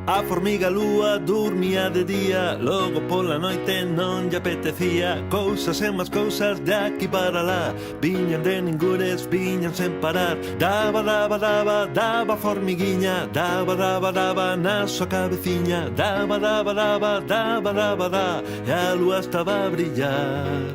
A formiga lúa dormía de día, logo pola noite non lle apetecía. Cousas e máis cousas de aquí para lá, viñan de ningures, viñan sen parar. Daba, daba, daba, daba formiguiña, daba, daba, daba na súa cabeciña. Daba, daba, daba, daba, daba, da, e a lúa estaba a brillar.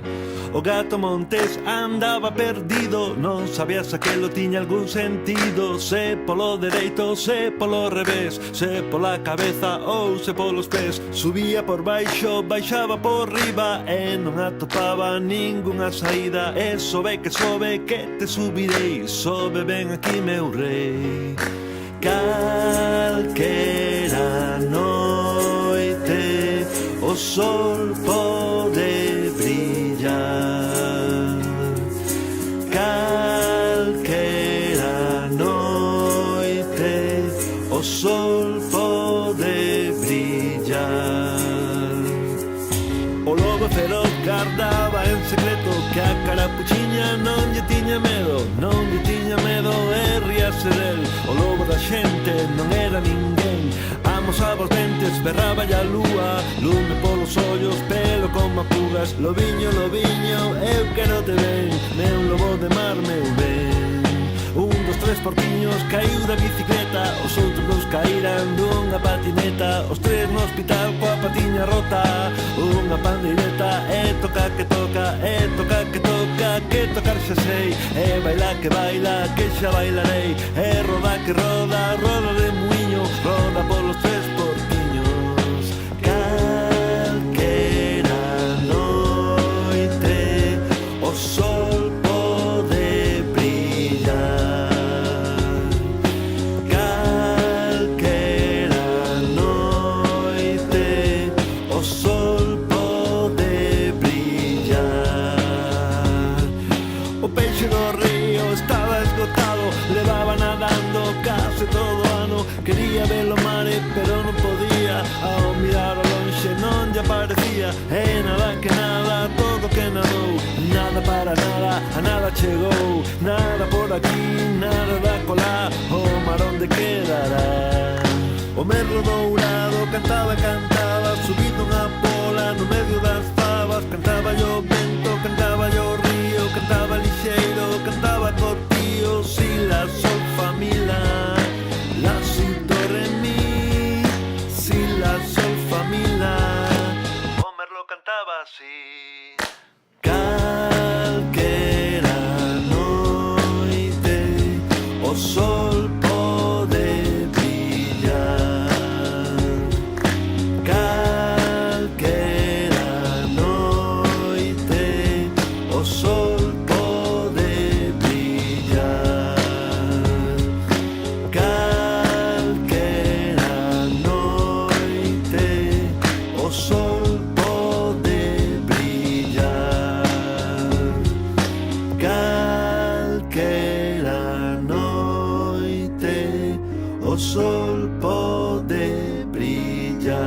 O gato Montés andaba perdido, non sabía se aquelo tiña algún sentido. Se polo dereito, se polo revés, se pola cabeza ou se polos pés. Subía por baixo, baixaba por riba e non atopaba ningunha saída. E sobe que te subirei, sobe ben aquí meu rei. Calquera noite o sol pode brillar. Calquera noite o sol pode brillar. O lobo feroz guardaba en secreto que a carapuchiña non lle tiña medo, non lle tiña medo e ríase del. O lobo da xente non era ninguén, amosaba os dentes, berraba a lúa, lume polos ollos, pelo como apugas. Lobiño, lobiño, eu quero te ben, meu lobo de mar, meu ben. Un dos tres porquiños caiu da bicicleta, os outros dos caíran dunha patineta. Os tres no hospital coa patiña rota, unha pandeireta e toca que toca, e toca que toca, que tocar xa sei. E baila que baila, que xa bailarei. E roda que roda, roda de muiño, roda polos tres porquiños. Calquera noite o sol pode brillar. Calquera noite o sol pode brillar. O peixe do río estaba esgotado, levaba nadando case todo o ano. Quería ver o mare, pero non podía. Ao mirar ao lonxe non lle aparecía. E nada que nada, todo que nadou, nada para nada, a nada chegou. Nada por aquí, nada da colá, o mar onde quedará. O merlo dourado cantaba e cantaba, subido unha pola no medio das favas. Cantaba o vento, cantaba o río, cantaba lixeiro, cantaba cortío. Si la sol fa mi la, la si do re mi, si la sol fa mi la. O merlo cantaba así. Calquera noite o sol pode brillar. Calquera noite o sol pode brillar. Calquera noite o sol pode brillar. Calquera noite o sol pode brillar.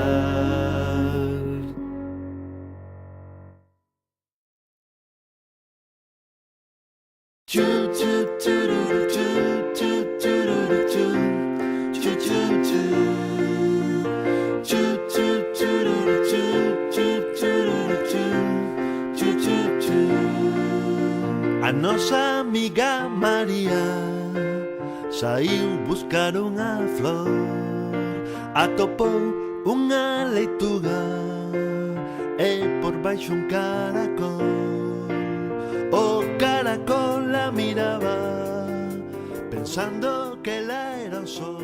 Chu chu chururu chu chu chururu chu chu chu chu chu chu chururu chu chu chururu chu chu chu chu. A nosa amiga María saiu buscar unha flor, atopou unha leituga e por baixo un caracol. O caracol la miraba pensando que ela era o sol.